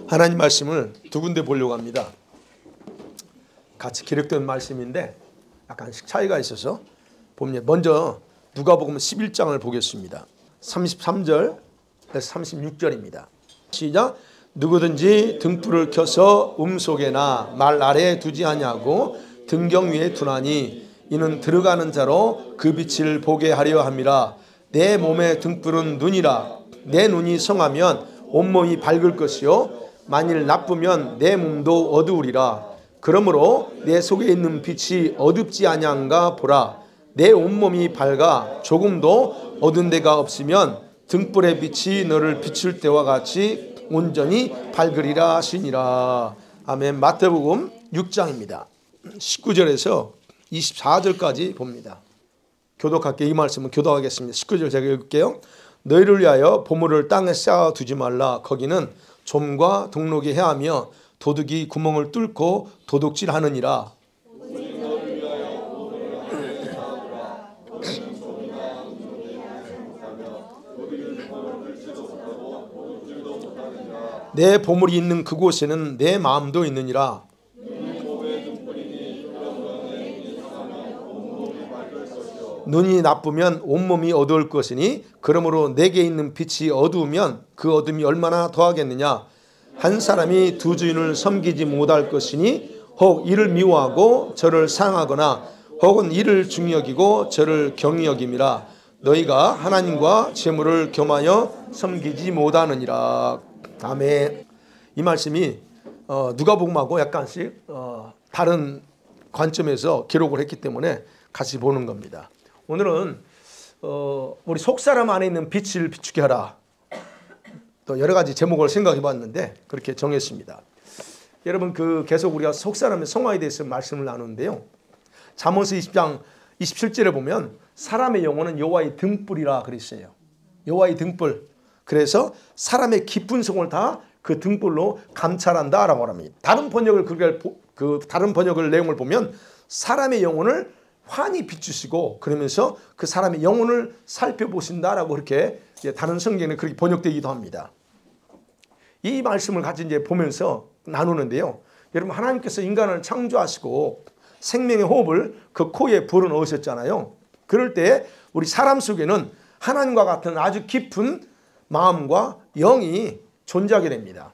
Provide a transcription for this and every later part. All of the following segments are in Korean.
하나님 말씀을 두 군데 보려고 합니다. 같이 기록된 말씀인데 약간씩 차이가 있어서 봅니다. 먼저 누가복음 11장을 보겠습니다. 33절에서 36절입니다. 시작. 누구든지 등불을 켜서 음속에나 말 아래에 두지 아니하고 등경 위에 두나니 이는 들어가는 자로 그 빛을 보게 하려 함이라. 내 몸의 등불은 눈이라. 내 눈이 성하면 온몸이 밝을 것이요 만일 나쁘면 내 몸도 어두우리라. 그러므로 내 속에 있는 빛이 어둡지 아니한가 보라. 내 온몸이 밝아 조금도 어두운 데가 없으면 등불의 빛이 너를 비출 때와 같이 온전히 밝으리라 하시니라. 아멘. 마태복음 6장입니다. 19절에서 24절까지 봅니다. 교독할게. 이 말씀은 교독하겠습니다. 19절 제가 읽을게요. 너희를 위하여 보물을 땅에 쌓아두지 말라. 거기는 좀과 동록이 해하며 도둑이 구멍을 뚫고 도둑질하느니라. 내 보물이 있는 그곳에는 내 마음도 있느니라. 눈이 나쁘면 온몸이 어두울 것이니 그러므로 내게 있는 빛이 어두우면 그 어둠이 얼마나 더하겠느냐. 한 사람이 두 주인을 섬기지 못할 것이니 혹 이를 미워하고 저를 사랑하거나 혹은 이를 중히 여기고 저를 경히 여김이라. 너희가 하나님과 재물을 겸하여 섬기지 못하느니라. 아멘. 이 말씀이 누가복음하고 약간씩 다른 관점에서 기록을 했기 때문에 같이 보는 겁니다. 오늘은 우리 속사람 안에 있는 빛을 비추게 하라. 또 여러 가지 제목을 생각해 봤는데 그렇게 정했습니다. 여러분 계속 우리가 속사람의 성화에 대해서 말씀을 나누는데요. 잠언서 20장 27절에 보면 사람의 영혼은 여호와의 등불이라 그랬어요. 여호와의 등불. 그래서 사람의 깊은 속을 다 그 등불로 감찰한다라고 합니다. 다른 번역을 내용을 보면 사람의 영혼을 환히 비추시고 그러면서 그 사람의 영혼을 살펴보신다라고 그렇게 다른 성경에 그렇게 번역되기도 합니다. 이 말씀을 같이 이제 보면서 나누는데요. 여러분 하나님께서 인간을 창조하시고 생명의 호흡을 그 코에 불어넣으셨잖아요. 그럴 때 우리 사람 속에는 하나님과 같은 아주 깊은 마음과 영이 존재하게 됩니다.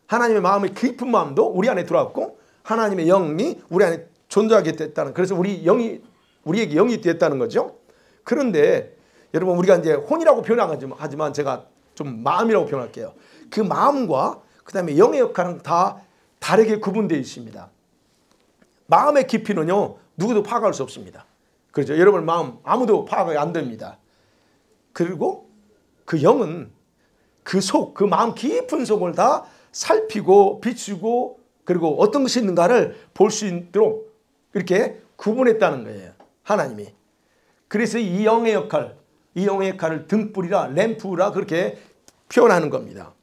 하나님의 마음의 깊은 마음도 우리 안에 들어왔고 하나님의 영이 우리 안에 존재하게 됐다는, 그래서 우리에게 영이 됐다는 거죠. 그런데 여러분 우리가 이제 혼이라고 표현하지만 제가 좀 마음이라고 표현할게요. 그 마음과 그 다음에 영의 역할은 다 다르게 구분되어 있습니다. 마음의 깊이는요 누구도 파악할 수 없습니다. 그렇죠. 여러분 마음 아무도 파악이 안 됩니다. 그리고 그 영은 그 마음 깊은 속을 다 살피고 비추고 그리고 어떤 것이 있는가를 볼 수 있도록 이렇게 구분했다는 거예요. 하나님이. 그래서 이 영의 역할을 등불이라 램프라 그렇게 표현하는 겁니다.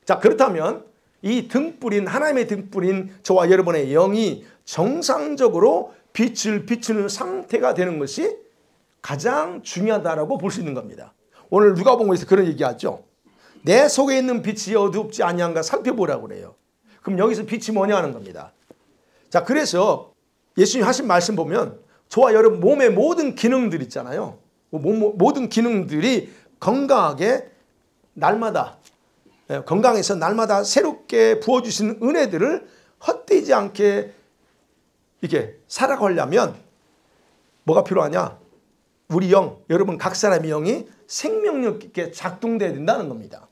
자, 그렇다면 이 등불인 하나님의 등불인 저와 여러분의 영이 정상적으로 빛을 비추는 상태가 되는 것이 가장 중요하다라고 볼 수 있는 겁니다. 오늘 누가복음에서 그런 얘기하죠. 내 속에 있는 빛이 어둡지 아니한가 살펴보라고 그래요. 그럼 여기서 빛이 뭐냐 하는 겁니다. 자, 그래서 예수님 하신 말씀 보면 저와 여러분 몸의 모든 기능들 있잖아요. 모든 기능들이 건강하게 날마다 건강해서 날마다 새롭게 부어주시는 은혜들을 헛되지 않게 이렇게 살아가려면 뭐가 필요하냐? 우리 영, 여러분 각 사람의 영이 생명력 있게 작동돼야 된다는 겁니다.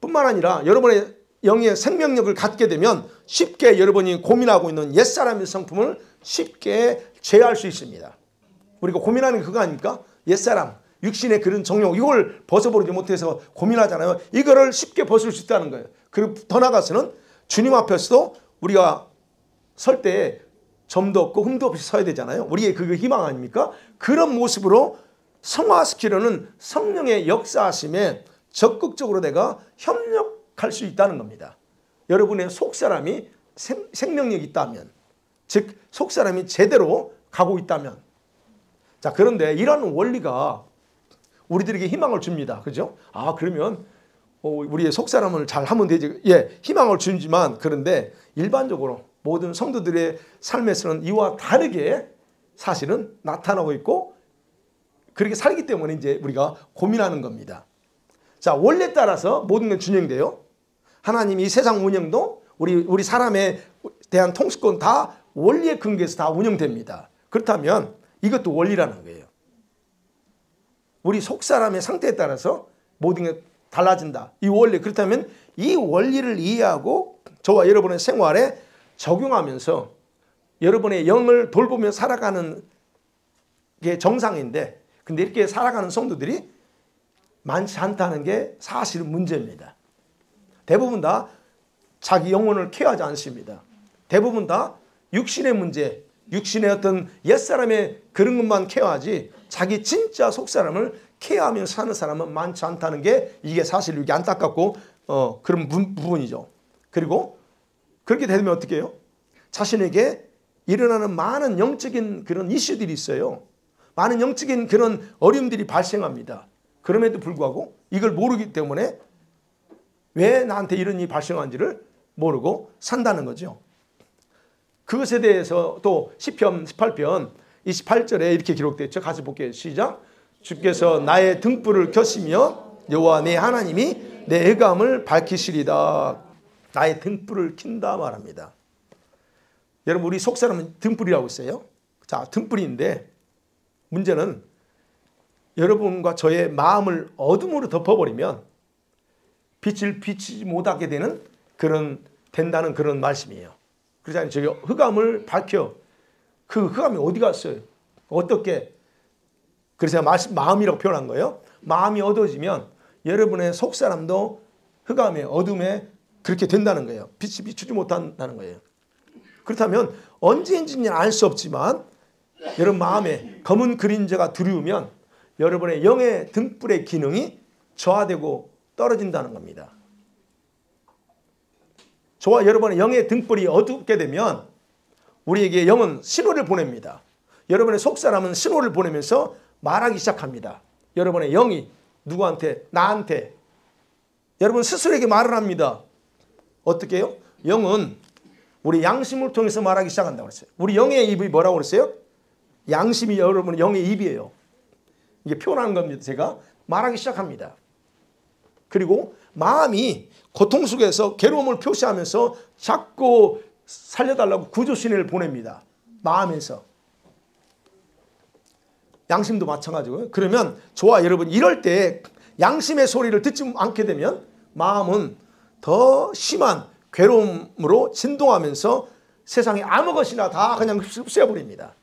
뿐만 아니라 여러분의 영의 생명력을 갖게 되면 쉽게 여러분이 고민하고 있는 옛사람의 성품을 쉽게 제어할 수 있습니다. 우리가 고민하는 게 그거 아닙니까? 옛사람, 육신의 그런 정욕, 이걸 벗어버리지 못해서 고민하잖아요. 이거를 쉽게 벗을 수 있다는 거예요. 그리고 더 나아가서는 주님 앞에서도 우리가 설 때 점도 없고 흠도 없이 서야 되잖아요. 우리의 그 희망 아닙니까? 그런 모습으로 성화시키려는 성령의 역사하심에 적극적으로 내가 협력할 수 있다는 겁니다. 여러분의 속사람이 생명력이 있다면, 즉 속사람이 제대로 가고 있다면. 자, 그런데 이런 원리가 우리들에게 희망을 줍니다. 그죠? 아, 그러면 우리의 속사람을 잘 하면 되지. 예, 희망을 주지만 그런데 일반적으로 모든 성도들의 삶에서는 이와 다르게 사실은 나타나고 있고 그렇게 살기 때문에 이제 우리가 고민하는 겁니다. 자, 원리에 따라서 모든 게 진행돼요. 하나님이 이 세상 운영도 우리 사람에 대한 통수권 다 원리의 근거에서 다 운영됩니다. 그렇다면 이것도 원리라는 거예요. 우리 속사람의 상태에 따라서 모든 게 달라진다. 이 원리. 그렇다면 이 원리를 이해하고 저와 여러분의 생활에 적용하면서 여러분의 영을 돌보며 살아가는 게 정상인데 근데 이렇게 살아가는 성도들이 많지 않다는 게 사실은 문제입니다. 대부분 다 자기 영혼을 케어하지 않습니다. 대부분 다 육신의 문제, 육신의 어떤 옛사람의 그런 것만 케어하지 자기 진짜 속사람을 케어하면서 사는 사람은 많지 않다는 게 이게 사실 이게 안타깝고 그런 부분이죠. 그리고 그렇게 되면 어떻게 해요? 자신에게 일어나는 많은 영적인 그런 이슈들이 있어요. 많은 영적인 그런 어려움들이 발생합니다. 그럼에도 불구하고 이걸 모르기 때문에 왜 나한테 이런 일이 발생한지를 모르고 산다는 거죠. 그것에 대해서 또 시편 18편 28절에 이렇게 기록되어 같이 볼게요. 시작. 주께서 나의 등불을 켜시며 여호와 내 하나님이 내 애감을 밝히시리다. 나의 등불을 킨다 말합니다. 여러분 우리 속사람은 등불이라고 있어요. 자, 등불인데 문제는 여러분과 저의 마음을 어둠으로 덮어버리면 빛을 비치지 못하게 되는 된다는 그런 말씀이에요. 그렇잖아요. 저기 흑암을 밝혀. 그 흑암이 어디 갔어요? 어떻게? 그래서 마음이라고 표현한 거예요. 마음이 어두워지면 여러분의 속사람도 흑암에 어둠에 그렇게 된다는 거예요. 빛이 비추지 못한다는 거예요. 그렇다면 언제인지는 알 수 없지만 여러분 마음에 검은 그림자가 두려우면 여러분의 영의 등불의 기능이 저하되고 떨어진다는 겁니다. 저와 여러분의 영의 등불이 어둡게 되면 우리에게 영은 신호를 보냅니다. 여러분의 속사람은 신호를 보내면서 말하기 시작합니다. 여러분의 영이 누구한테? 나한테. 여러분 스스로에게 말을 합니다. 어떻게 해요? 영은 우리 양심을 통해서 말하기 시작한다고 그랬어요. 우리 영의 입이 뭐라고 그랬어요? 양심이 여러분의 영의 입이에요. 이게 표현한 겁니다. 제가 말하기 시작합니다. 그리고 마음이 고통 속에서 괴로움을 표시하면서 자꾸 살려달라고 구조신을 보냅니다. 마음에서. 양심도 마찬가지고요. 그러면 저와 여러분 이럴 때 양심의 소리를 듣지 않게 되면 마음은 더 심한 괴로움으로 진동하면서 세상에 아무 것이나 다 그냥 없애버립니다.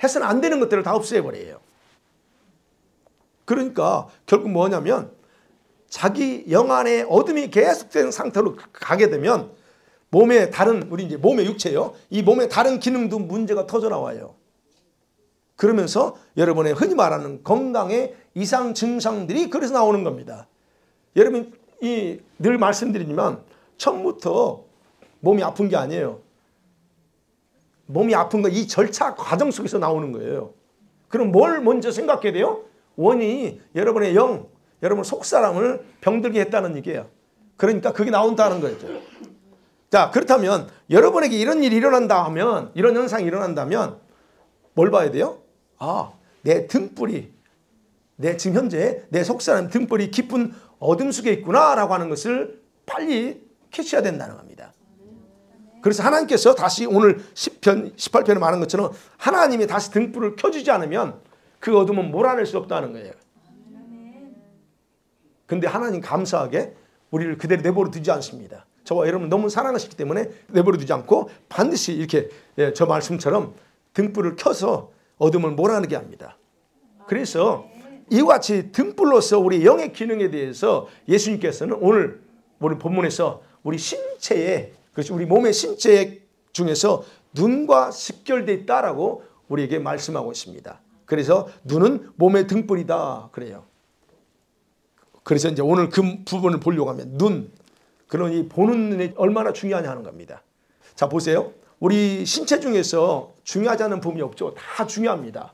해서는 안 되는 것들을 다 없애버려요. 그러니까 결국 뭐냐면 자기 영 안에 어둠이 계속된 상태로 가게 되면 몸의 다른 우리 이제 몸의 육체요. 이 몸의 다른 기능도 문제가 터져 나와요. 그러면서 여러분의 흔히 말하는 건강의 이상 증상들이 그래서 나오는 겁니다. 여러분 늘 말씀드리지만 처음부터 몸이 아픈 게 아니에요. 몸이 아픈 거 이 절차 과정 속에서 나오는 거예요. 그럼 뭘 먼저 생각해야 돼요? 원인이 여러분의 영, 여러분 속사람을 병들게 했다는 얘기예요. 그러니까 그게 나온다는 거죠. 자, 그렇다면 여러분에게 이런 일이 일어난다 하면, 이런 현상이 일어난다면 뭘 봐야 돼요? 아, 내 등불이, 지금 현재 내 속사람 등불이 깊은 어둠 속에 있구나 라고 하는 것을 빨리 캐치해야 된다는 겁니다. 그래서 하나님께서 다시 오늘 10편, 18편에 말한 것처럼 하나님이 다시 등불을 켜주지 않으면 그 어둠은 몰아낼 수 없다는 거예요. 근데 하나님 감사하게 우리를 그대로 내버려 두지 않습니다. 저와 여러분 너무 사랑하시기 때문에 내버려 두지 않고 반드시 이렇게 저 말씀처럼 등불을 켜서 어둠을 몰아내게 합니다. 그래서 이와 같이 등불로서 우리 영의 기능에 대해서 예수님께서는 오늘 본문에서 우리 신체에, 그렇죠, 우리 몸의 신체 중에서 눈과 직결되어 있다라고 우리에게 말씀하고 있습니다. 그래서 눈은 몸의 등불이다 그래요. 그래서 이제 오늘 그 부분을 보려고 하면 눈, 그런 이 보는 눈이 얼마나 중요하냐 하는 겁니다. 자, 보세요. 우리 신체 중에서 중요하지 않은 부분이 없죠. 다 중요합니다.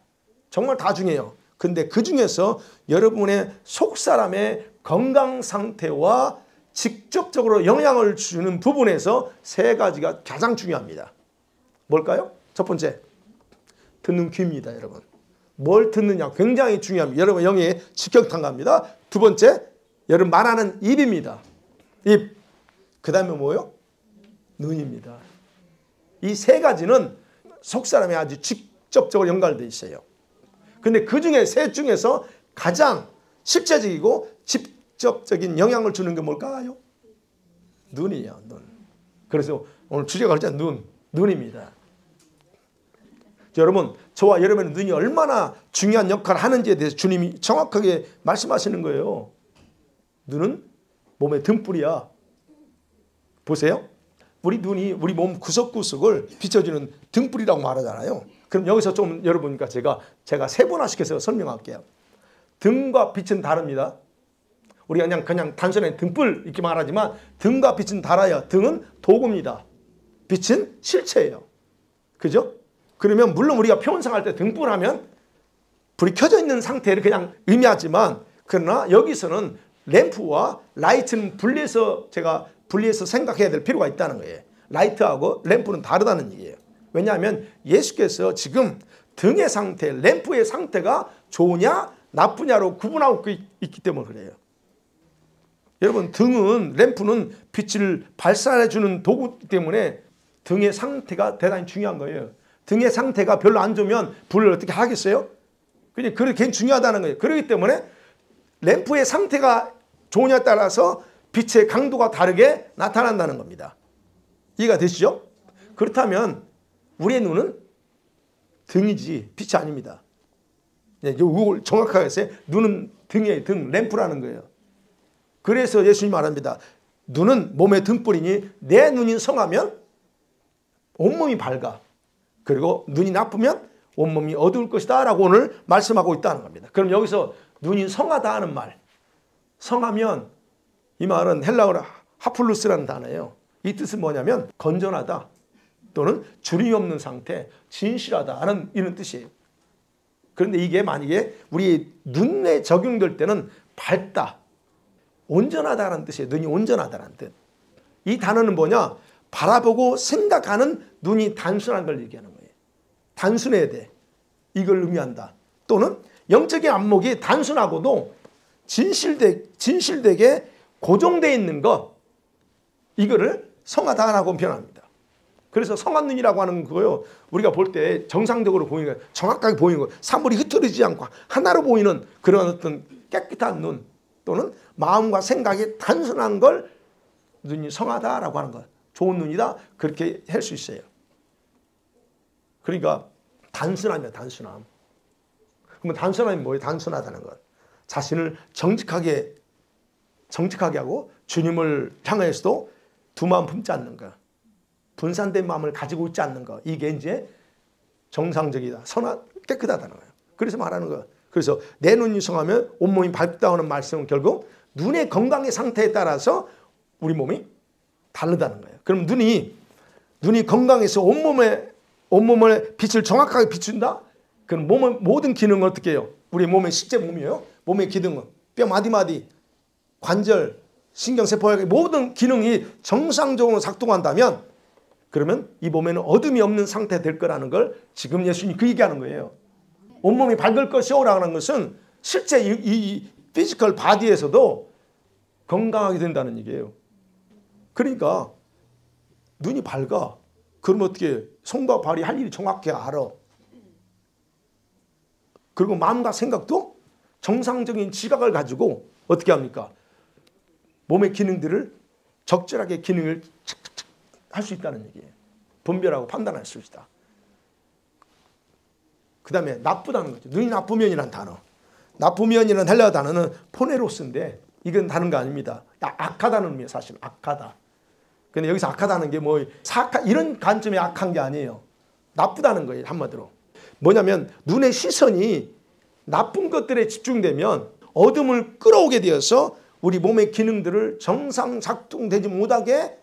정말 다 중요해요. 근데 그 중에서 여러분의 속사람의 건강 상태와 직접적으로 영향을 주는 부분에서 세 가지가 가장 중요합니다. 뭘까요? 첫 번째, 듣는 귀입니다, 여러분. 뭘 듣느냐 굉장히 중요합니다. 여러분 영의 직격탄갑니다. 두 번째, 여러분 말하는 입입니다. 입. 그 다음에 뭐요? 눈입니다. 이 세 가지는 속사람에 아주 직접적으로 연관되어 있어요. 근데 그 중에 셋 중에서 가장 실제적이고 직접적인 영향을 주는 게 뭘까요? 눈이에요. 눈. 그래서 오늘 주제가 그렇잖아요. 눈입니다. 여러분, 저와 여러분의 눈이 얼마나 중요한 역할을 하는지에 대해서 주님이 정확하게 말씀하시는 거예요. 눈은 몸의 등불이야. 보세요. 우리 눈이 우리 몸 구석구석을 비춰주는 등불이라고 말하잖아요. 그럼 여기서 좀 여러분과 제가 세분화시켜서 설명할게요. 등과 빛은 다릅니다. 우리가 그냥 단순히 등불 이렇게 말하지만 등과 빛은 달라요. 등은 도구입니다. 빛은 실체예요. 그죠? 그러면 물론 우리가 평상할 때 등불 하면 불이 켜져 있는 상태를 그냥 의미하지만 그러나 여기서는 램프와 라이트는 분리해서 생각해야 될 필요가 있다는 거예요. 라이트하고 램프는 다르다는 얘기예요. 왜냐하면 예수께서 지금 등의 상태, 램프의 상태가 좋으냐 나쁘냐로 구분하고 있기 때문에 그래요. 여러분 등은 램프는 빛을 발산해주는 도구이기 때문에 등의 상태가 대단히 중요한 거예요. 등의 상태가 별로 안 좋으면 불을 어떻게 하겠어요? 그게 굉장히 중요하다는 거예요. 그렇기 때문에 램프의 상태가 좋으냐에 따라서 빛의 강도가 다르게 나타난다는 겁니다. 이해가 되시죠? 그렇다면 우리의 눈은 등이지 빛이 아닙니다. 이걸 정확하게 했어요. 눈은 등이에요. 등, 램프라는 거예요. 그래서 예수님이 말합니다. 눈은 몸의 등불이니 내 눈이 성하면 온몸이 밝아. 그리고 눈이 나쁘면 온몸이 어두울 것이다 라고 오늘 말씀하고 있다는 겁니다. 그럼 여기서 눈이 성하다 하는 말. 성하면 이 말은 헬라어로 하플루스라는 단어예요. 이 뜻은 뭐냐면 건전하다 또는 주름이 없는 상태, 진실하다 하는 이런 뜻이에요. 그런데 이게 만약에 우리 눈에 적용될 때는 밝다, 온전하다는 뜻이에요. 눈이 온전하다는 뜻. 이 단어는 뭐냐? 바라보고 생각하는 눈이 단순한 걸 얘기하는 거예요. 단순해야 돼. 이걸 의미한다. 또는 영적인 안목이 단순하고도 진실되게 고정되어 있는 것, 이거를 성하다라고 표현합니다. 그래서 성한 눈이라고 하는 거요. 우리가 볼 때 정상적으로 보이는 거예요. 정확하게 보이는 거예요. 사물이 흐트러지지 않고 하나로 보이는 그런 어떤 깨끗한 눈 또는 마음과 생각이 단순한 걸 눈이 성하다라고 하는 것. 좋은 눈이다. 그렇게 할 수 있어요. 그러니까 단순함이야, 단순함. 그러면 단순함이 뭐예요? 단순하다는 것. 자신을 정직하게 하고 주님을 향해서도 두 마음 품지 않는 것. 분산된 마음을 가지고 있지 않는 것. 이게 이제 정상적이다. 깨끗하다는 거예요. 그래서 말하는 거예요. 그래서 내 눈이 성하면 온몸이 밝다는 말씀은 결국 눈의 건강의 상태에 따라서 우리 몸이 다르다는 거예요. 그럼 눈이 건강해서 온몸의 빛을 정확하게 비춘다? 그럼 몸의 모든 기능은 어떻게 해요? 우리 몸의 실제 몸이에요. 몸의 기능은 뼈 마디마디, 관절, 신경세포의 모든 기능이 정상적으로 작동한다면 그러면 이 몸에는 어둠이 없는 상태가 될 거라는 걸 지금 예수님이 그 얘기하는 거예요. 온몸이 밝을 것이오라고 하는 것은 실제 이 피지컬 바디에서도 건강하게 된다는 얘기예요. 그러니까 눈이 밝아. 그러면 어떻게 손과 발이 할 일이 정확히 알아. 그리고 마음과 생각도 정상적인 지각을 가지고 어떻게 합니까? 몸의 기능들을 적절하게 기능을 할 수 있다는 얘기예요. 분별하고 판단할 수 있다. 그 다음에 나쁘다는 거죠. 눈이 나쁘면이라는 단어. 나쁘면이라는 헬라어 단어는 포네로스인데 이건 다른 거 아닙니다. 악하다는 의미예요. 사실 악하다. 근데 여기서 악하다는 게 뭐 이런 관점에 악한 게 아니에요. 나쁘다는 거예요. 한마디로. 뭐냐면 눈의 시선이 나쁜 것들에 집중되면 어둠을 끌어오게 되어서 우리 몸의 기능들을 정상 작동되지 못하게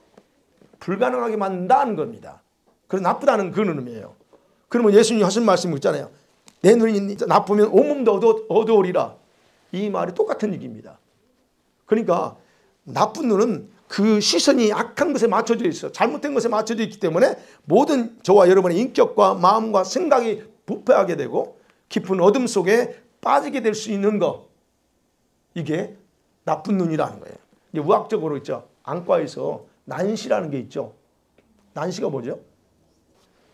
불가능하게 만든다는 겁니다. 그래서 나쁘다는 그런 의미예요. 그러면 예수님이 하신 말씀이 있잖아요. 내 눈이 나쁘면 온몸도 어두우리라. 이 말이 똑같은 얘기입니다. 그러니까 나쁜 눈은 그 시선이 악한 것에 맞춰져 있어. 잘못된 것에 맞춰져 있기 때문에 모든 저와 여러분의 인격과 마음과 생각이 부패하게 되고 깊은 어둠 속에 빠지게 될 수 있는 거. 이게 나쁜 눈이라는 거예요. 이제 의학적으로 있죠. 안과에서 난시라는 게 있죠. 난시가 뭐죠?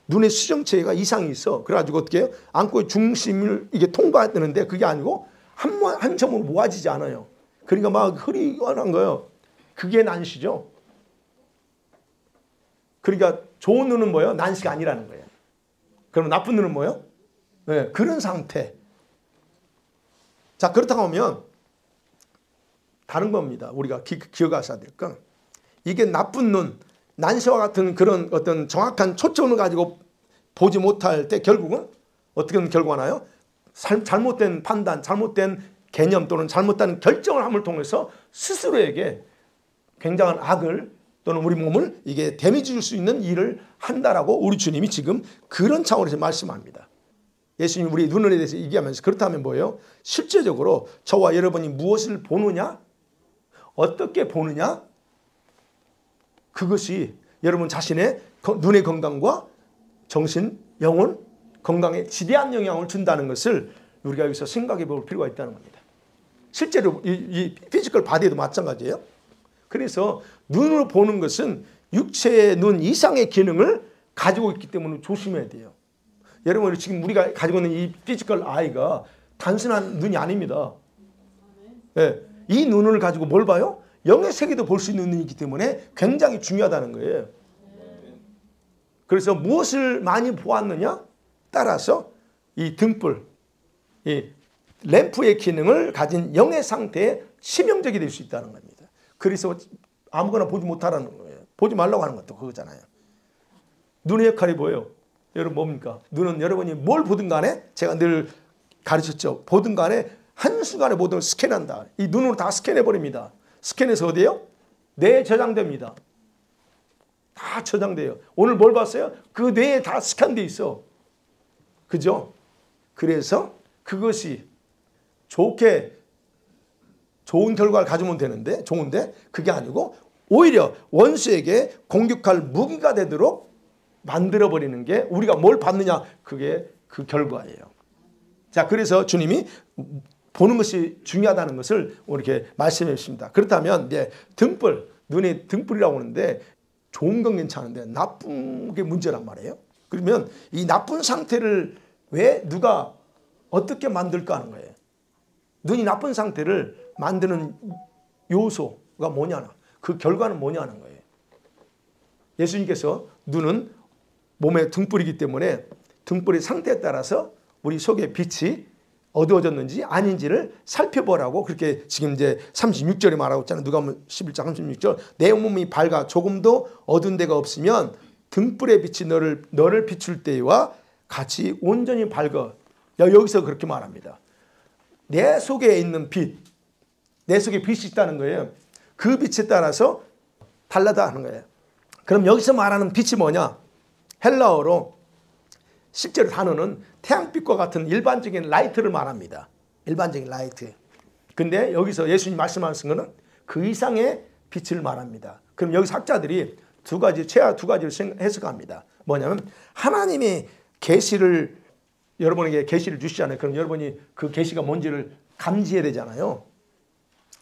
눈의 수정체가 이상이 있어. 그래가지고 어떻게 해요? 안과의 중심을 이게 통과되는데 그게 아니고 한 점으로 모아지지 않아요. 그러니까 막 흐리한 거예요. 그게 난시죠. 그러니까 좋은 눈은 뭐예요? 난시가 아니라는 거예요. 그럼 나쁜 눈은 뭐예요? 네, 그런 상태. 자, 그렇다고 하면 다른 겁니다. 우리가 기억하셔야 될 건 이게 나쁜 눈, 난시와 같은 그런 어떤 정확한 초점을 가지고 보지 못할 때 결국은 어떻게 결과가 나요? 잘못된 판단, 잘못된 개념 또는 잘못된 결정을 함을 통해서 스스로에게 굉장한 악을 또는 우리 몸을 이게 데미지 줄 수 있는 일을 한다라고 우리 주님이 지금 그런 차원에서 말씀합니다. 예수님 우리 눈에 대해서 얘기하면서 그렇다면 뭐예요? 실제적으로 저와 여러분이 무엇을 보느냐? 어떻게 보느냐? 그것이 여러분 자신의 눈의 건강과 정신, 영혼 건강에 지대한 영향을 준다는 것을 우리가 여기서 생각해 볼 필요가 있다는 겁니다. 실제로 이 피지컬 바디에도 마찬가지예요. 그래서 눈으로 보는 것은 육체의 눈 이상의 기능을 가지고 있기 때문에 조심해야 돼요. 여러분 지금 우리가 가지고 있는 이 피지컬 아이가 단순한 눈이 아닙니다. 네. 이 눈을 가지고 뭘 봐요? 영의 세계도 볼 수 있는 눈이기 때문에 굉장히 중요하다는 거예요. 그래서 무엇을 많이 보았느냐 따라서 이 등불, 이 램프의 기능을 가진 영의 상태에 치명적이 될 수 있다는 겁니다. 그래서 아무거나 보지 못하라는 거예요. 보지 말라고 하는 것도 그거잖아요. 눈의 역할이 뭐예요? 여러분 뭡니까? 눈은 여러분이 뭘 보든 간에 제가 늘 가르쳤죠. 보든 간에 한순간에 모든 걸 스캔한다. 이 눈으로 다 스캔해버립니다. 스캔해서 어디에요? 뇌에 저장됩니다. 다 저장돼요. 오늘 뭘 봤어요? 그 뇌에 다 스캔돼 있어. 그죠? 그래서 그것이 좋은 결과를 가지면 되는데 좋은데 그게 아니고 오히려 원수에게 공격할 무기가 되도록 만들어버리는 게 우리가 뭘 받느냐 그게 그 결과예요. 자, 그래서 주님이 보는 것이 중요하다는 것을 이렇게 말씀해 주십니다. 그렇다면 이제 등불, 눈에 등불이라고 하는데 좋은 건 괜찮은데 나쁜 게 문제란 말이에요. 그러면 이 나쁜 상태를 왜 누가 어떻게 만들까 하는 거예요. 눈이 나쁜 상태를 만드는 요소가 뭐냐, 그 결과는 뭐냐는 거예요. 예수님께서 눈은 몸의 등불이기 때문에 등불의 상태에 따라서 우리 속의 빛이 어두워졌는지 아닌지를 살펴보라고 그렇게 지금 이제 36절에 말하고 있잖아요. 누가복음 11장 36절. 내 몸이 밝아 조금도 어두운 데가 없으면 등불의 빛이 너를 비출 때와 같이 온전히 밝아. 여기서 그렇게 말합니다. 내 속에 있는 빛, 내 속에 빛이 있다는 거예요. 그 빛에 따라서 달라다 하는 거예요. 그럼 여기서 말하는 빛이 뭐냐? 헬라어로 실제로 단어는 태양빛과 같은 일반적인 라이트를 말합니다. 일반적인 라이트. 근데 여기서 예수님 말씀하신 것은 그 이상의 빛을 말합니다. 그럼 여기서 학자들이 최하 두 가지를 해석합니다. 뭐냐면 하나님의 계시를 여러분에게 계시를 주시잖아요. 그럼 여러분이 그 계시가 뭔지를 감지해야 되잖아요.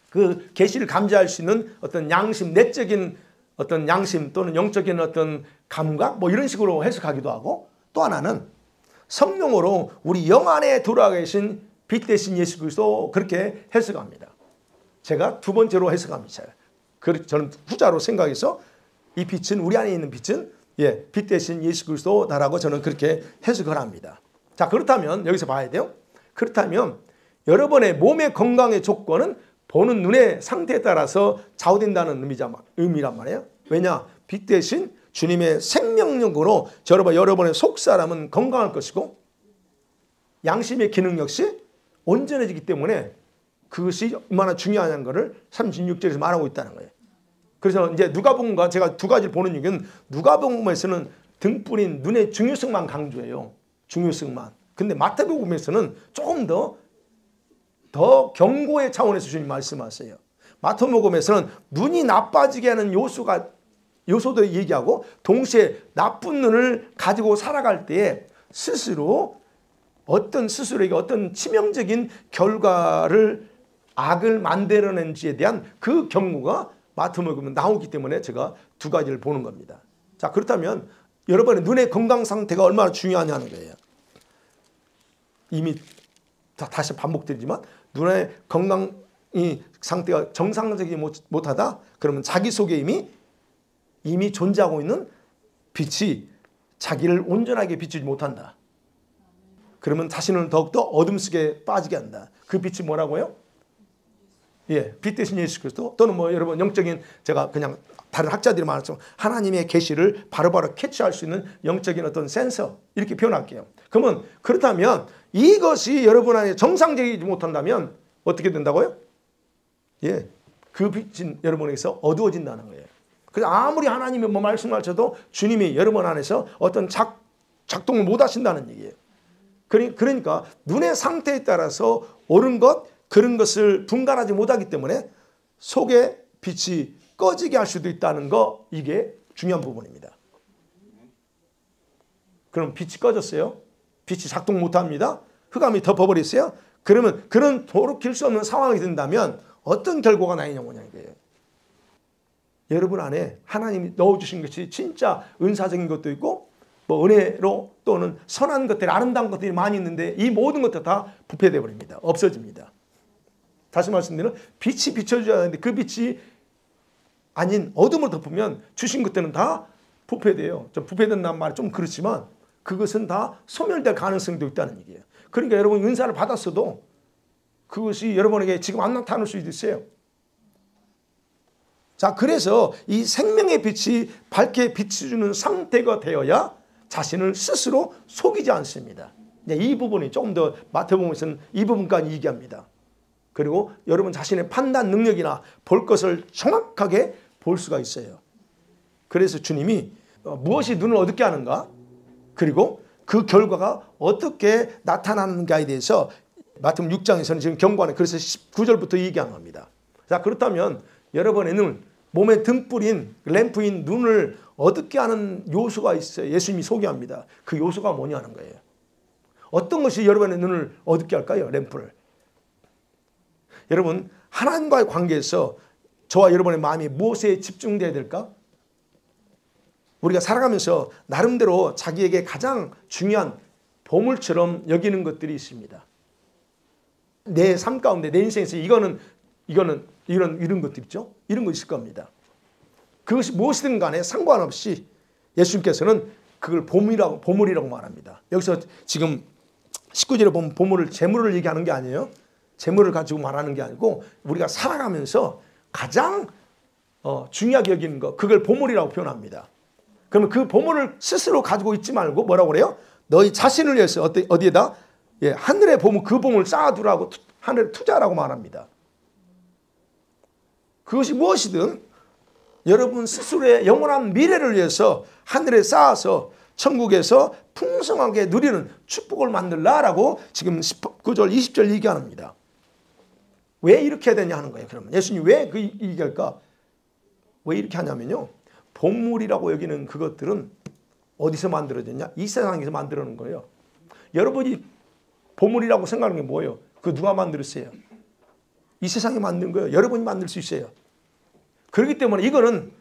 그 계시를 감지할 수 있는 어떤 양심, 내적인 어떤 양심 또는 영적인 어떤 감각 뭐 이런 식으로 해석하기도 하고 또 하나는 성령으로 우리 영 안에 들어와 계신 빛 대신 예수 그리스도 그렇게 해석합니다. 제가 두 번째로 해석합니다. 저는 후자로 생각해서 이 빛은 우리 안에 있는 빛은 빛 대신 예수 그리스도다라고 저는 그렇게 해석을 합니다. 자, 그렇다면 여기서 봐야 돼요. 그렇다면 여러분의 몸의 건강의 조건은 보는 눈의 상태에 따라서 좌우된다는 의미란 말이에요. 왜냐? 빛 대신 주님의 생명력으로 여러분의 속사람은 건강할 것이고 양심의 기능 역시 온전해지기 때문에 그것이 얼마나 중요하냐는 것을 36절에서 말하고 있다는 거예요. 그래서 이제 누가복음과 제가 두 가지를 보는 이유는 누가복음에서는 등불인 눈의 중요성만 강조해요. 중요성만. 근데 마태복음에서는 조금 더 경고의 차원에서 주님 말씀하세요. 마태복음에서는 눈이 나빠지게 하는 요소도 얘기하고 동시에 나쁜 눈을 가지고 살아갈 때에 스스로에게 어떤 치명적인 결과를 악을 만들어낸지에 대한 그 경고가 마태복음에 나오기 때문에 제가 두 가지를 보는 겁니다. 자, 그렇다면 여러분의 눈의 건강 상태가 얼마나 중요하냐는 거예요. 이미 다시 반복드리지만 눈의 건강 상태가 정상적이지 못하다 그러면 자기 속에 이미 존재하고 있는 빛이 자기를 온전하게 비추지 못한다. 그러면 자신을 더욱더 어둠 속에 빠지게 한다. 그 빛이 뭐라고요? 예, 빛 대신 예수 그리스도 또는 여러분 영적인 제가 그냥 다른 학자들이 말했지만 하나님의 계시를 바로바로 캐치할 수 있는 영적인 어떤 센서 이렇게 표현할게요. 그러면 그렇다면 이것이 여러분 안에 정상적이지 못한다면 어떻게 된다고요? 예, 그 빛은 여러분에게서 어두워진다는 거예요. 그래서 아무리 하나님이 말씀하셔도 주님이 여러분 안에서 어떤 작동을 못 하신다는 얘기예요. 그러니까 눈의 상태에 따라서 옳은 것, 그런 것을 분간하지 못하기 때문에 속에 빛이 꺼지게 할 수도 있다는 거 이게 중요한 부분입니다. 그럼 빛이 꺼졌어요? 빛이 작동 못합니다. 흑암이 덮어버렸어요? 그러면 그런 돌이킬 수 없는 상황이 된다면 어떤 결과가 나냐고냐 이거예요. 여러분 안에 하나님이 넣어주신 것이 진짜 은사적인 것도 있고 은혜로 또는 선한 것들, 아름다운 것들이 많이 있는데 이 모든 것들 다 부패되어 버립니다. 없어집니다. 다시 말씀드리면 빛이 비춰줘야 하는데 그 빛이 아닌 어둠을 덮으면 주신 것들은 다 부패돼요. 좀 부패된다는 말이 좀 그렇지만 그것은 다 소멸될 가능성도 있다는 얘기예요. 그러니까 여러분 은사를 받았어도 그것이 여러분에게 지금 안 나타날 수도 있어요. 자, 그래서 이 생명의 빛이 밝게 비춰주는 상태가 되어야 자신을 스스로 속이지 않습니다. 이 부분이 조금 더 마태복음에서는 이 부분까지 얘기합니다. 그리고 여러분 자신의 판단 능력이나 볼 것을 정확하게 볼 수가 있어요. 그래서 주님이 무엇이 눈을 어둡게 하는가? 그리고 그 결과가 어떻게 나타나는가에 대해서 마태복음 6장에서는 지금 경고하는 그래서 19절부터 얘기한 겁니다. 자, 그렇다면 여러분의 눈, 몸에 등불인 램프인 눈을 어둡게 하는 요소가 있어요. 예수님이 소개합니다. 그 요소가 뭐냐는 거예요. 어떤 것이 여러분의 눈을 어둡게 할까요? 램프를. 여러분 하나님과의 관계에서 저와 여러분의 마음이 무엇에 집중돼야 될까? 우리가 살아가면서 나름대로 자기에게 가장 중요한 보물처럼 여기는 것들이 있습니다. 내 삶 가운데 내 인생에서 이런 것들 있죠. 이런 거 있을 겁니다. 그것이 무엇이든 간에 상관없이 예수님께서는 그걸 보물이라고 말합니다. 여기서 지금 19절에 보면 보물을 재물을 얘기하는 게 아니에요. 재물을 가지고 말하는 게 아니고 우리가 살아가면서 가장 중요하게 여기는 것 그걸 보물이라고 표현합니다. 그러면 그 보물을 스스로 가지고 있지 말고 뭐라고 그래요? 너희 자신을 위해서 어디에다? 예, 하늘에 보물 그 보물 쌓아두라고 하늘에 투자라고 말합니다. 그것이 무엇이든 여러분 스스로의 영원한 미래를 위해서 하늘에 쌓아서 천국에서 풍성하게 누리는 축복을 만들라라고 지금 19절 20절 얘기합니다. 왜 이렇게 해야 되냐 하는 거예요. 그러면 예수님이 왜 그 얘기할까? 왜 이렇게 하냐면요. 보물이라고 여기는 그것들은 어디서 만들어졌냐? 이 세상에서 만들어 놓은 거예요. 여러분이 보물이라고 생각하는 게 뭐예요? 그 누가 만들었어요? 이 세상에 만든 거예요. 여러분이 만들 수 있어요. 그렇기 때문에 이거는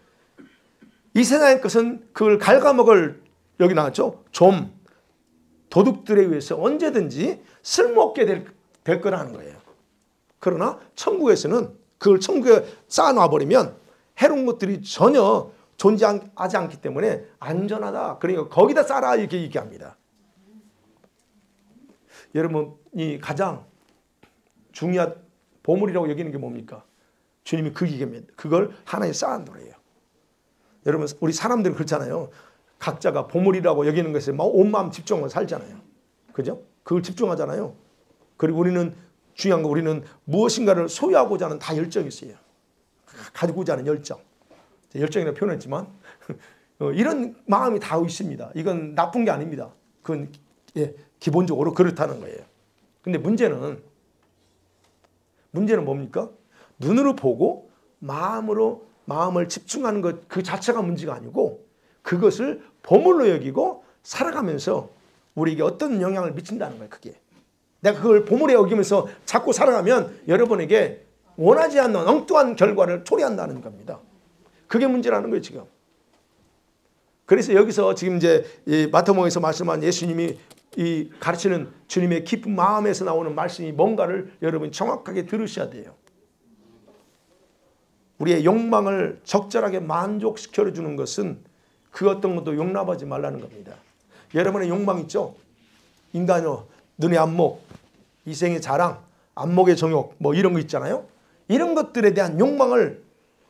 이 세상의 것은 그걸 갉아먹을 여기 나왔죠. 좀 도둑들에 의해서 언제든지 쓸모없게 될 거라는 거예요. 그러나 천국에서는 그걸 천국에 쌓아놔버리면 해로운 것들이 전혀 존재하지 않기 때문에 안전하다. 그러니까 거기다 쌓아라 이렇게 얘기합니다. 여러분이 가장 중요한 보물이라고 여기는 게 뭡니까? 주님이 그 얘기입니다. 그걸 하나에 쌓아놓으래요. 여러분 우리 사람들은 그렇잖아요. 각자가 보물이라고 여기는 것에 막 온 마음 집중하고 살잖아요. 그죠? 그걸 집중하잖아요. 그리고 우리는 중요한 거 우리는 무엇인가를 소유하고자 하는 다 열정이 있어요. 가지고자 하는 열정. 열정이라고 표현했지만 이런 마음이 다 있습니다. 이건 나쁜 게 아닙니다. 그건 기본적으로 그렇다는 거예요. 근데 문제는 뭡니까? 눈으로 보고 마음을 집중하는 것 그 자체가 문제가 아니고 그것을 보물로 여기고 살아가면서 우리에게 어떤 영향을 미친다는 거예요. 그게 내가 그걸 보물에 여기면서 자꾸 살아가면 여러분에게 원하지 않는 엉뚱한 결과를 초래한다는 겁니다. 그게 문제라는 거예요 지금. 그래서 여기서 지금 이제 이 마태복음에서 말씀한 예수님이 이 가르치는 주님의 깊은 마음에서 나오는 말씀이 뭔가를 여러분 정확하게 들으셔야 돼요. 우리의 욕망을 적절하게 만족시켜주는 것은 그 어떤 것도 용납하지 말라는 겁니다. 여러분의 욕망 있죠? 인간의 눈의 안목, 이생의 자랑, 안목의 정욕 뭐 이런 거 있잖아요. 이런 것들에 대한 욕망을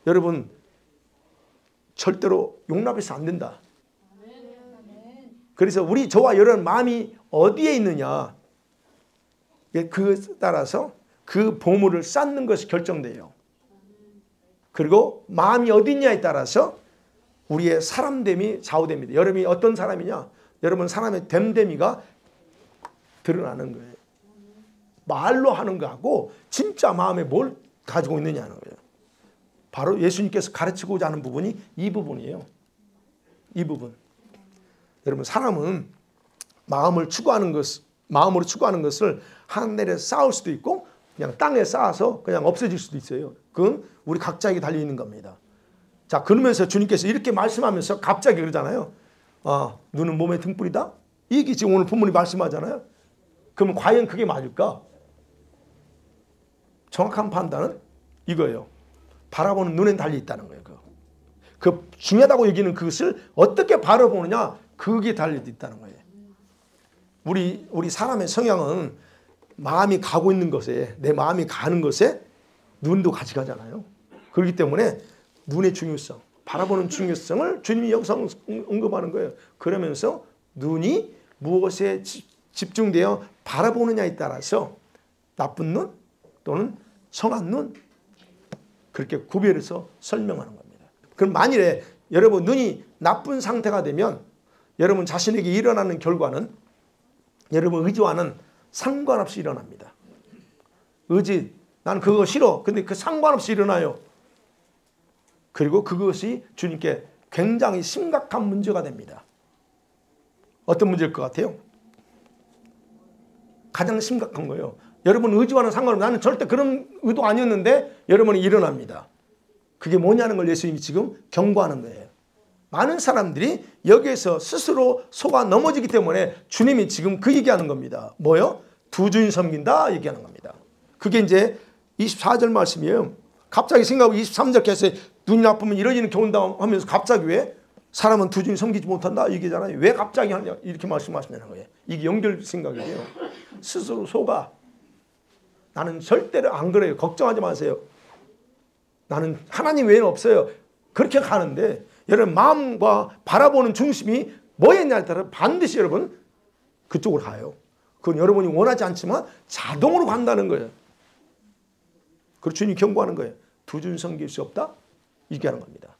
여러분 절대로 용납해서 안 된다. 그래서 저와 여러분 마음이 어디에 있느냐 그에 따라서 그 보물을 쌓는 것이 결정돼요. 그리고 마음이 어디 있냐에 따라서 우리의 사람됨이 좌우됩니다. 여러분이 어떤 사람이냐? 여러분 사람의 됨됨이가 드러나는 거예요. 말로 하는 거하고 진짜 마음에 뭘 가지고 있느냐는 거예요. 바로 예수님께서 가르치고자 하는 부분이 이 부분이에요. 이 부분. 여러분 사람은 마음으로 추구하는 것을 하늘에 쌓을 수도 있고 그냥 땅에 쌓아서 그냥 없어질 수도 있어요. 그건 우리 각자에게 달려있는 겁니다. 자, 그러면서 주님께서 이렇게 말씀하면서 갑자기 그러잖아요. 눈은 몸의 등불이다? 이게 지금 오늘 본문이 말씀하잖아요. 그러면 과연 그게 맞을까? 정확한 판단은 이거예요. 바라보는 눈엔 달려있다는 거예요. 그 중요하다고 여기는 그것을 어떻게 바라보느냐 그게 달려있다는 거예요. 우리 사람의 성향은 마음이 가고 있는 것에 내 마음이 가는 것에 눈도 같이 가잖아요. 그렇기 때문에 눈의 중요성, 바라보는 중요성을 주님이 여기서 언급하는 거예요. 그러면서 눈이 무엇에 집중되어 바라보느냐에 따라서 나쁜 눈 또는 선한 눈 그렇게 구별해서 설명하는 겁니다. 그럼 만일에 여러분 눈이 나쁜 상태가 되면 여러분 자신에게 일어나는 결과는 여러분 의지와는 상관없이 일어납니다. 의지, 나는 그거 싫어. 근데 그 상관없이 일어나요. 그리고 그것이 주님께 굉장히 심각한 문제가 됩니다. 어떤 문제일 것 같아요? 가장 심각한 거예요. 여러분 의지와는 상관없이 나는 절대 그런 의도 아니었는데 여러분이 일어납니다. 그게 뭐냐는 걸 예수님이 지금 경고하는 거예요. 많은 사람들이 여기에서 스스로 속아 넘어지기 때문에 주님이 지금 그 얘기하는 겁니다. 뭐요? 두 주인 섬긴다 얘기하는 겁니다. 그게 이제 24절 말씀이에요. 갑자기 생각하고 23절께서 눈이 나쁘면 이러지는 겨운다 하면서 갑자기 왜? 사람은 두 주인 섬기지 못한다 얘기잖아요. 왜 갑자기 하냐 이렇게 말씀하시는 거예요. 이게 연결 생각이에요. 스스로 속아. 나는 절대로 안 그래요. 걱정하지 마세요. 나는 하나님 외에는 없어요. 그렇게 가는데 여러분 마음과 바라보는 중심이 뭐였냐에 따라 반드시 여러분 그쪽으로 가요. 그건 여러분이 원하지 않지만 자동으로 간다는 거예요. 그리고 주님이 경고하는 거예요. 두 주인 섬길 수 없다? 이렇게 하는 겁니다.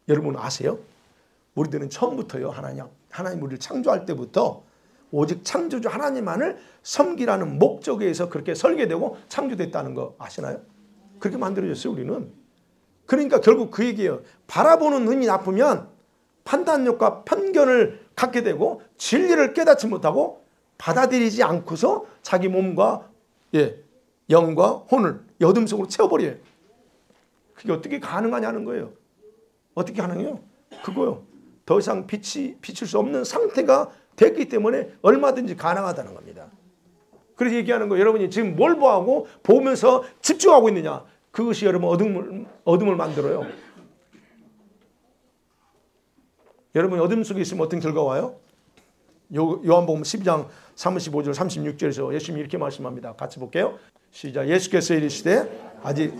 여러분 아세요? 우리들은 처음부터요. 하나님 우리를 창조할 때부터 오직 창조주 하나님만을 섬기라는 목적에 의해서 그렇게 설계되고 창조됐다는 거 아시나요? 그렇게 만들어졌어요 우리는. 그러니까 결국 그 얘기예요. 바라보는 눈이 나쁘면 판단력과 편견을 갖게 되고 진리를 깨닫지 못하고 받아들이지 않고서 자기 몸과 영과 혼을 어둠 속으로 채워버려요. 그게 어떻게 가능하냐는 거예요. 어떻게 가능해요? 그거요. 더 이상 비칠 수 없는 상태가 됐기 때문에 얼마든지 가능하다는 겁니다. 그래서 얘기하는 거예요. 여러분이 지금 뭘 보면서 집중하고 있느냐. 그것이 여러분 어둠을 만들어요. 여러분 어둠 속에 있으면 어떤 결과가 와요? 요한복음 12장 35절 36절에서 예수님이 이렇게 말씀합니다. 같이 볼게요. 시작. 예수께서 이르시되 아직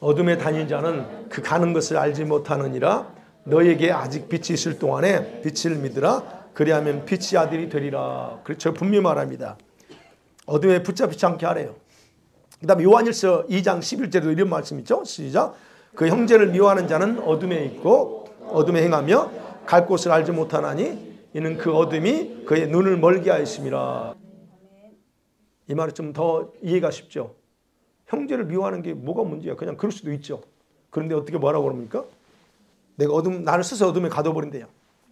어둠에 다니는 자는 그 가는 것을 알지 못하느니라. 너에게 아직 빛이 있을 동안에 빛을 믿으라. 그리하면 빛의 아들이 되리라. 그렇죠. 분명히 말합니다. 어둠에 붙잡히지 않게 하래요. 그 다음에 요한일서 2장 11절에도 이런 말씀 있죠. 시작. 그 형제를 미워하는 자는 어둠에 있고 어둠에 행하며 갈 곳을 알지 못하나니 이는 그 어둠이 그의 눈을 멀게 하였습니다. 이 말이 좀 더 이해가 쉽죠. 형제를 미워하는 게 뭐가 문제야? 그냥 그럴 수도 있죠. 그런데 어떻게 뭐라고 그럽니까? 내가 나를 스스로 어둠에 가둬버린대요.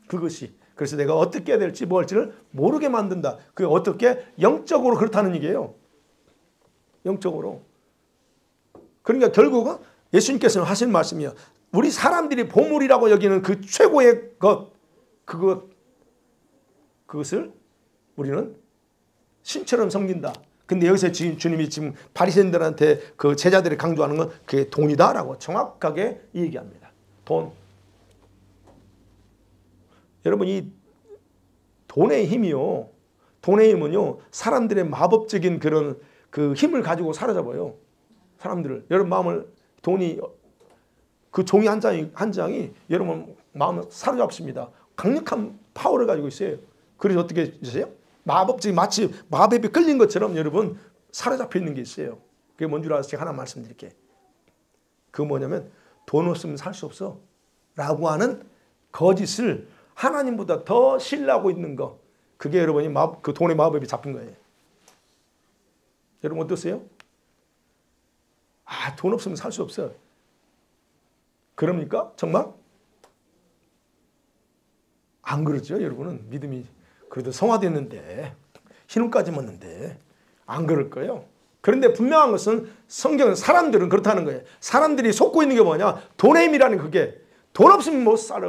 그것이. 그래서 내가 어떻게 해야 될지 뭐 할지를 모르게 만든다. 그게 어떻게? 영적으로 그렇다는 얘기예요. 영적으로. 그러니까 결국은 예수님께서는 하신 말씀이에요. 우리 사람들이 보물이라고 여기는 그 최고의 그것을 우리는 신처럼 섬긴다. 근데 여기서 주님이 지금 바리새인들한테 그 제자들이 강조하는 건 그게 돈이다라고 정확하게 얘기합니다. 돈. 여러분 이 돈의 힘이요. 돈의 힘은요. 사람들의 마법적인 그런 그 힘을 가지고 사로잡아요. 사람들을. 여러분 마음을 돈이 그 종이 한 장이 여러분 마음을 사로잡습니다. 강력한 파워를 가지고 있어요. 그래서 어떻게 되세요? 마법적인 마치 마법에 끌린 것처럼 여러분 사로잡혀 있는 게 있어요. 그게 뭔 줄 알아서 제가 하나 말씀드릴게요. 그거 뭐냐면 돈 없으면 살 수 없어 라고 하는 거짓을 하나님보다 더 신뢰하고 있는 거. 그게 여러분이 그 돈의 마법이 잡힌 거예요. 여러분 어떠세요? 돈 없으면 살 수 없어. 그럽니까? 정말? 안 그렇죠. 여러분은 믿음이 그래도 성화됐는데 신혼까지 먹는데 안 그럴 거예요. 그런데 분명한 것은 성경은 사람들은 그렇다는 거예요. 사람들이 속고 있는 게 뭐냐? 돈의 힘이라는 그게 돈 없으면 못 살아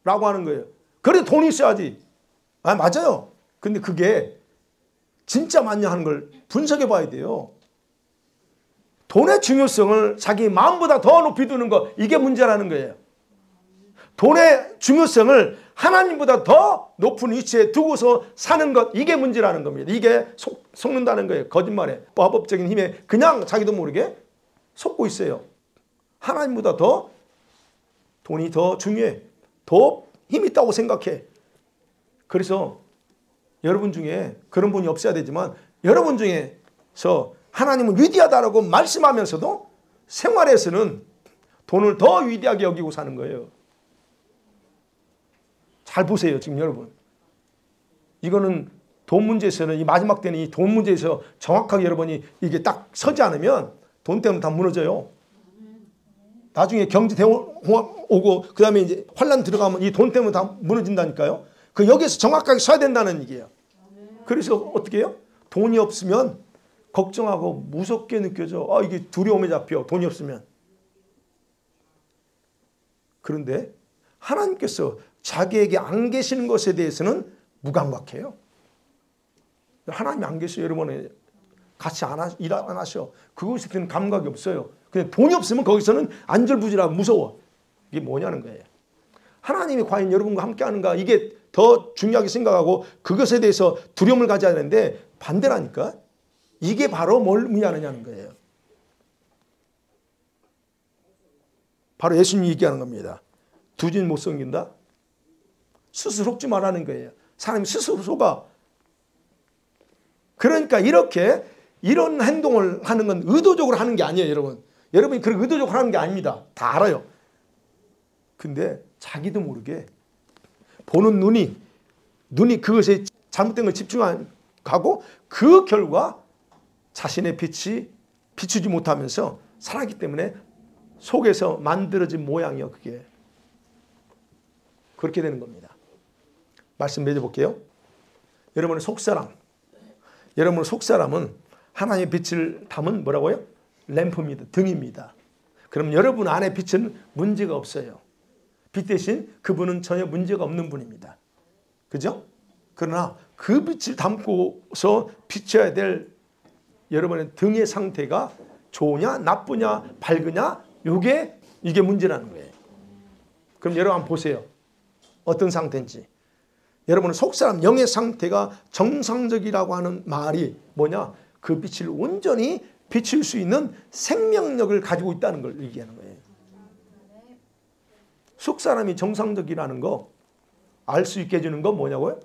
라고 하는 거예요. 그래 돈이 있어야지. 맞아요. 근데 그게 진짜 맞냐 하는 걸 분석해 봐야 돼요. 돈의 중요성을 자기 마음보다 더 높이 두는 거 이게 문제라는 거예요. 돈의 중요성을 하나님보다 더 높은 위치에 두고서 사는 것 이게 문제라는 겁니다. 이게 속는다는 거예요. 거짓말에 마법적인 힘에 그냥 자기도 모르게 속고 있어요. 하나님보다 더 돈이 더 중요해. 더 힘 있다고 생각해. 그래서 여러분 중에 그런 분이 없어야 되지만 여러분 중에서 하나님은 위대하다라고 말씀하면서도 생활에서는 돈을 더 위대하게 여기고 사는 거예요. 잘 보세요. 지금 여러분. 이거는 돈 문제에서는 이 마지막 때는 이 돈 문제에서 정확하게 여러분이 이게 딱 서지 않으면 돈 때문에 다 무너져요. 나중에 경제 대홍 오고 그 다음에 이제 환란 들어가면 이 돈 때문에 다 무너진다니까요. 그 여기서 정확하게 서야 된다는 얘기예요. 그래서 어떻게 해요? 돈이 없으면 걱정하고 무섭게 느껴져. 이게 두려움에 잡혀. 돈이 없으면. 그런데 하나님께서 자기에게 안 계시는 것에 대해서는 무감각해요. 하나님이 안 계셔요. 여러분 같이 일 안 하셔. 그것에 대한 감각이 없어요. 그냥 돈이 없으면 거기서는 안절부절하고 무서워. 이게 뭐냐는 거예요. 하나님이 과연 여러분과 함께하는가 이게 더 중요하게 생각하고 그것에 대해서 두려움을 가져야 하는데 반대라니까. 이게 바로 뭘 의미하느냐는 거예요. 바로 예수님이 얘기하는 겁니다. 두 주인 못 섬긴다? 스스로 속지 말라는 거예요. 사람이 스스로 속아. 그러니까 이런 행동을 하는 건 의도적으로 하는 게 아니에요, 여러분. 여러분이 그렇게 의도적으로 하는 게 아닙니다. 다 알아요. 근데 자기도 모르게 보는 눈이 그것에 잘못된 걸 집중하고 그 결과 자신의 빛이 비추지 못하면서 살았기 때문에 속에서 만들어진 모양이요. 그게. 그렇게 되는 겁니다. 말씀 맺어볼게요. 여러분의 속사람. 여러분의 속사람은 하나님의 빛을 담은 뭐라고요? 램프입니다. 등입니다. 그럼 여러분 안에 빛은 문제가 없어요. 빛 대신 그분은 전혀 문제가 없는 분입니다. 그죠? 그러나 그 빛을 담고서 비춰야 될 여러분의 등의 상태가 좋으냐 나쁘냐 밝으냐 이게 문제라는 거예요. 그럼 여러분 한번 보세요. 어떤 상태인지. 여러분은 속사람 영의 상태가 정상적이라고 하는 말이 뭐냐? 그 빛을 온전히 비출 수 있는 생명력을 가지고 있다는 걸 얘기하는 거예요. 속사람이 정상적이라는 거 알 수 있게 해주는 건 뭐냐고요?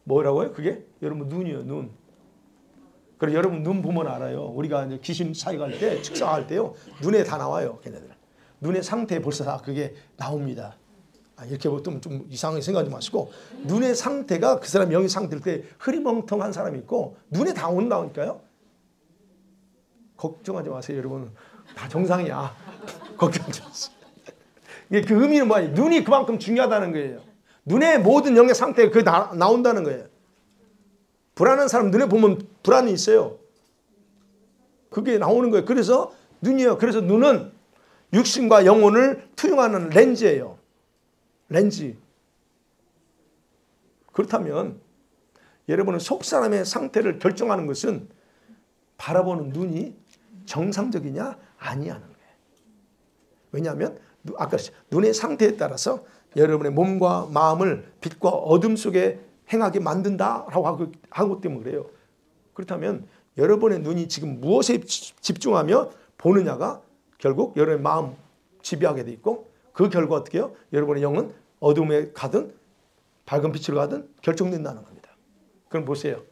뭐라고요? 그게? 여러분 눈이요. 눈. 그래서 여러분 눈 보면 알아요. 우리가 이제 귀신 사역할 때 축사할 때요. 눈에 다 나와요. 걔네들. 눈의 상태 벌써 다 그게 나옵니다. 이렇게 보면 좀 이상하게 생각하지 마시고 눈의 상태가 그 사람 영의 상태일 때 흐리멍텅한 사람이 있고 눈에 다 온다니까요. 걱정하지 마세요, 여러분. 다 정상이야. 걱정하지 마세요. 이게 그 의미는 뭐야? 눈이 그만큼 중요하다는 거예요. 눈의 모든 영의 상태가 그게 나온다는 거예요. 불안한 사람 눈에 보면 불안이 있어요. 그게 나오는 거예요. 그래서 눈이요. 그래서 눈은 육신과 영혼을 투영하는 렌즈예요. 렌즈. 그렇다면 여러분은 속 사람의 상태를 결정하는 것은 바라보는 눈이 정상적이냐 아니냐는 거예요. 왜냐하면 아까 눈의 상태에 따라서 여러분의 몸과 마음을 빛과 어둠 속에 행하게 만든다라고 하고 때문에 그래요. 그렇다면 여러분의 눈이 지금 무엇에 집중하며 보느냐가 결국 여러분의 마음 지배하게 돼 있고 그 결과 어떻게 해요? 여러분의 영은 어둠에 가든 밝은 빛으로 가든 결정된다는 겁니다. 그럼 보세요.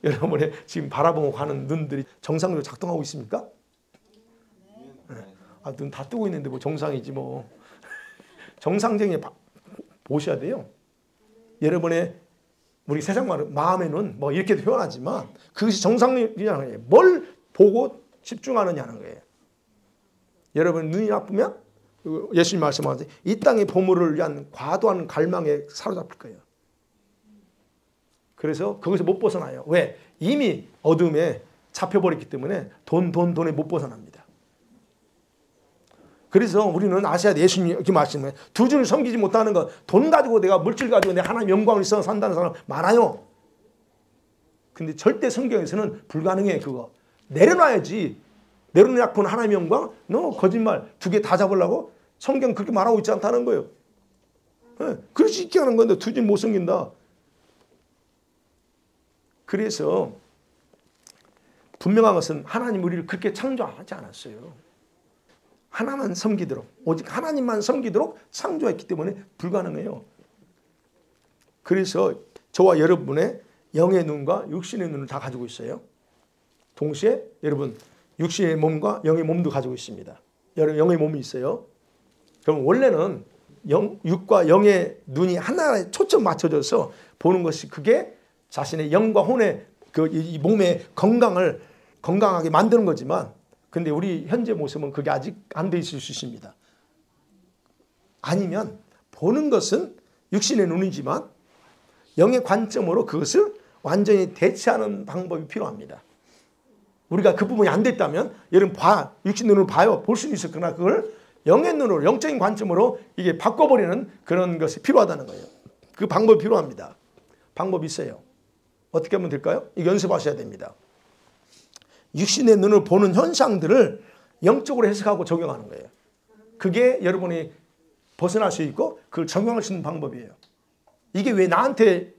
여러분의 지금 바라보고 가는 눈들이 정상적으로 작동하고 있습니까? 네. 눈 다 뜨고 있는데 뭐 정상이지 뭐. 정상적인 보셔야 돼요. 여러분의 우리 세상 말은 마음에는 뭐 이렇게 표현하지만 그것이 정상이라는 거예요. 뭘 보고 집중하느냐는 거예요. 여러분 눈이 나쁘면 예수님 말씀하신 이 땅의 보물을 위한 과도한 갈망에 사로잡힐 거예요. 그래서 거기서 못 벗어나요. 왜? 이미 어둠에 잡혀버렸기 때문에 돈에 못 벗어납니다. 그래서 우리는 아셔야 돼. 예수님이 이렇게 말씀해. 두 주를 섬기지 못하는 것. 돈 가지고 내가 물질 가지고 내가 하나님 영광을 위해서 산다는 사람 많아요. 근데 절대 성경에서는 불가능해 그거. 내려놔야지. 내려놓고는 하나님 영광? 너 거짓말. 두 개 다 잡으려고? 성경 그렇게 말하고 있지 않다는 거예요. 네, 그럴 수 있게 하는 건데 두 주를 못 섬긴다. 그래서 분명한 것은 하나님 우리를 그렇게 창조하지 않았어요. 하나만 섬기도록 오직 하나님만 섬기도록 창조했기 때문에 불가능해요. 그래서 저와 여러분의 영의 눈과 육신의 눈을 다 가지고 있어요. 동시에 여러분 육신의 몸과 영의 몸도 가지고 있습니다. 영의 몸이 있어요. 그럼 원래는 육과 영의 눈이 하나에 초점 맞춰져서 보는 것이 그게 자신의 영과 혼의 이 몸의 건강하게 만드는 거지만 근데 우리 현재 모습은 그게 아직 안 돼 있을 수 있습니다. 아니면 보는 것은 육신의 눈이지만 영의 관점으로 그것을 완전히 대체하는 방법이 필요합니다. 우리가 그 부분이 안 됐다면 여러분 육신 눈으로 봐요. 볼 수는 있었거나 그걸 영의 눈으로 영적인 관점으로 이게 바꿔버리는 그런 것이 필요하다는 거예요. 그 방법이 필요합니다. 방법이 있어요. 어떻게 하면 될까요? 이거 연습하셔야 됩니다. 육신의 눈을 보는 현상들을 영적으로 해석하고 적용하는 거예요. 그게 여러분이 벗어날 수 있고 그걸 적용할 수 있는 방법이에요. 이게 왜 나한테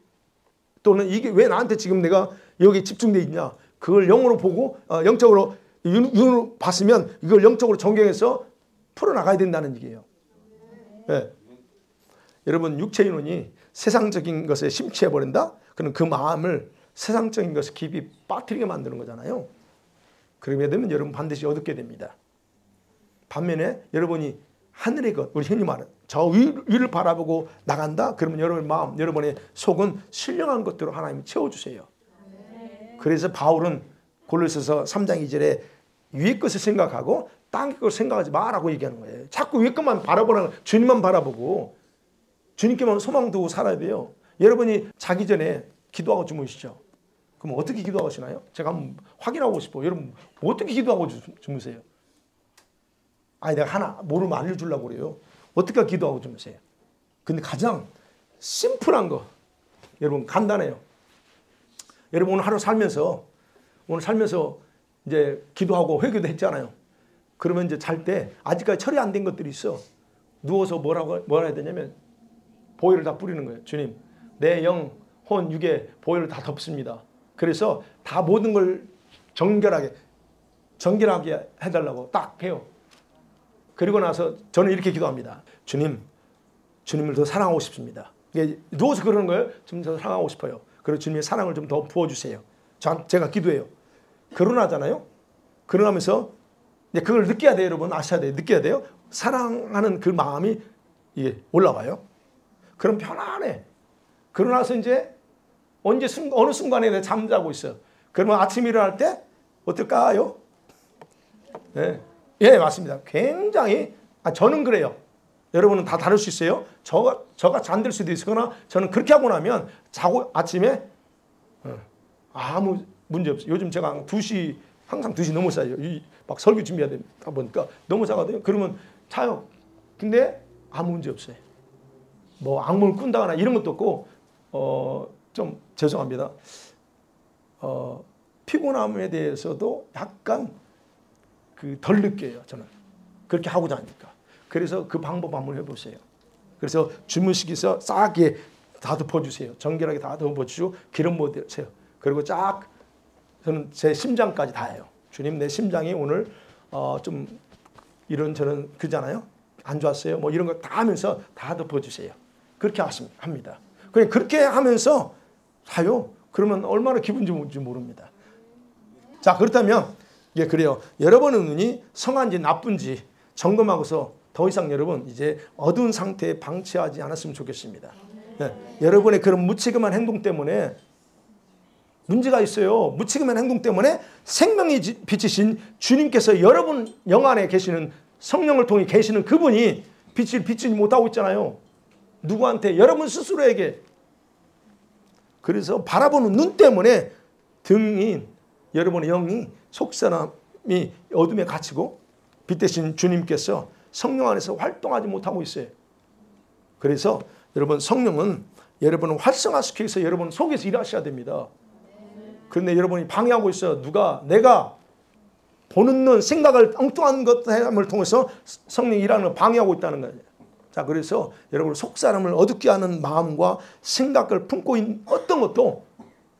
또는 이게 왜 나한테 지금 내가 여기 집중돼 있냐. 그걸 영으로 보고 영적으로 눈으로 봤으면 이걸 영적으로 적용해서 풀어나가야 된다는 얘기예요. 네. 여러분 육체의 눈이 세상적인 것에 심취해버린다? 그럼 그 마음을 세상적인 것에 깊이 빠뜨리게 만드는 거잖아요. 그러게 되면 여러분 반드시 얻게 됩니다. 반면에 여러분이 하늘의 것, 우리 흔히 말하는 저 위를 바라보고 나간다? 그러면 여러분의 마음, 여러분의 속은 신령한 것들로 하나님이 채워주세요. 그래서 바울은 골로새서 3장 2절에 위의 것을 생각하고 땅의 것을 생각하지 마라고 얘기하는 거예요. 자꾸 위의 것만 바라보라는 주님만 바라보고 주님께만 소망 두고 살아야 돼요. 여러분이 자기 전에 기도하고 주무시죠. 그럼 어떻게 기도하시나요? 제가 한번 확인하고 싶어요. 여러분 어떻게 기도하고 주무세요? 아니 내가 하나 모르면 알려주려고 그래요. 어떻게 기도하고 주무세요? 근데 가장 심플한 거 여러분 간단해요. 여러분 오늘 하루 살면서 이제 기도하고 회개도 했잖아요. 그러면 이제 잘 때 아직까지 처리 안 된 것들이 있어. 누워서 뭐라 해야 되냐면 보혈을 다 뿌리는 거예요. 주님 내 영, 혼, 육에 보혈을 다 덮습니다. 그래서 다 모든 걸 정결하게 해달라고 딱 해요. 그리고 나서 저는 이렇게 기도합니다. 주님을 더 사랑하고 싶습니다. 누워서 그러는 거예요. 좀 더 사랑하고 싶어요. 그리고 주님의 사랑을 좀 더 부어주세요. 제가 기도해요. 결혼하잖아요. 결혼하면서 이제 그걸 느껴야 돼요. 여러분 아셔야 돼요. 느껴야 돼요. 사랑하는 그 마음이 올라와요. 그럼 편안해. 그러나서 이제 어느 순간에 내가 잠자고 있어. 그러면 아침 일어날 때 어떨까요? 네. 예, 맞습니다. 굉장히, 저는 그래요. 여러분은 다 다를 수 있어요. 저가 잠들 수도 있거나 저는 그렇게 하고 나면 자고 아침에 아무 문제 없어요. 요즘 제가 2시, 항상 2시 넘어 자요. 막 설교 준비해야 되다 보니까 너무 자거든요. 그러면 자요. 근데 아무 문제 없어요. 뭐 악몽을 꾼다거나 이런 것도 없고, 좀 죄송합니다. 피곤함에 대해서도 약간 덜 느껴요. 저는 그렇게 하고자 하니까. 그래서 그 방법 한번 해보세요. 그래서 주무시기서 싹게 다 덮어주세요. 정결하게 다 덮어주시고 기름 부으세요. 그리고 쫙 저는 제 심장까지 다 해요. 주님, 내 심장이 오늘 좀 이런저런 그잖아요. 안 좋았어요. 뭐 이런 거 다 하면서 다 덮어주세요. 그렇게 합니다. 그냥 그렇게 하면서 사요. 그러면 얼마나 기분 좋은지 모릅니다. 자, 그렇다면 예, 그래요. 여러분의 눈이 성한지 나쁜지 점검하고서 더 이상 여러분 이제 어두운 상태에 방치하지 않았으면 좋겠습니다. 네, 여러분의 그런 무책임한 행동 때문에 문제가 있어요. 무책임한 행동 때문에 생명이 빛이신 주님께서 여러분 영 안에 계시는 성령을 통해 계시는 그분이 빛을 비추지 못하고 있잖아요. 누구한테? 여러분 스스로에게. 그래서 바라보는 눈 때문에 등인 여러분의 영이 속사람이 어둠에 갇히고 빛 대신 주님께서 성령 안에서 활동하지 못하고 있어요. 그래서 여러분 성령은 여러분을 활성화시키기 위해서 여러분 속에서 일하셔야 됩니다. 그런데 여러분이 방해하고 있어요. 내가 보는 눈, 생각을 엉뚱한 것을 통해서 성령이 일하는 걸 방해하고 있다는 거예요. 자, 그래서 여러분 속사람을 어둡게 하는 마음과 생각을 품고 있는 어떤 것도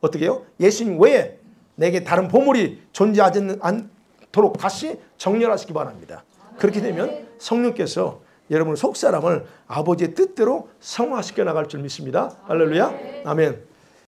어떻게 해요? 예수님 외에 내게 다른 보물이 존재하지 않도록 다시 정렬하시기 바랍니다. 그렇게 되면 성령께서 여러분 속사람을 아버지의 뜻대로 성화시켜 나갈 줄 믿습니다. 할렐루야. 아멘.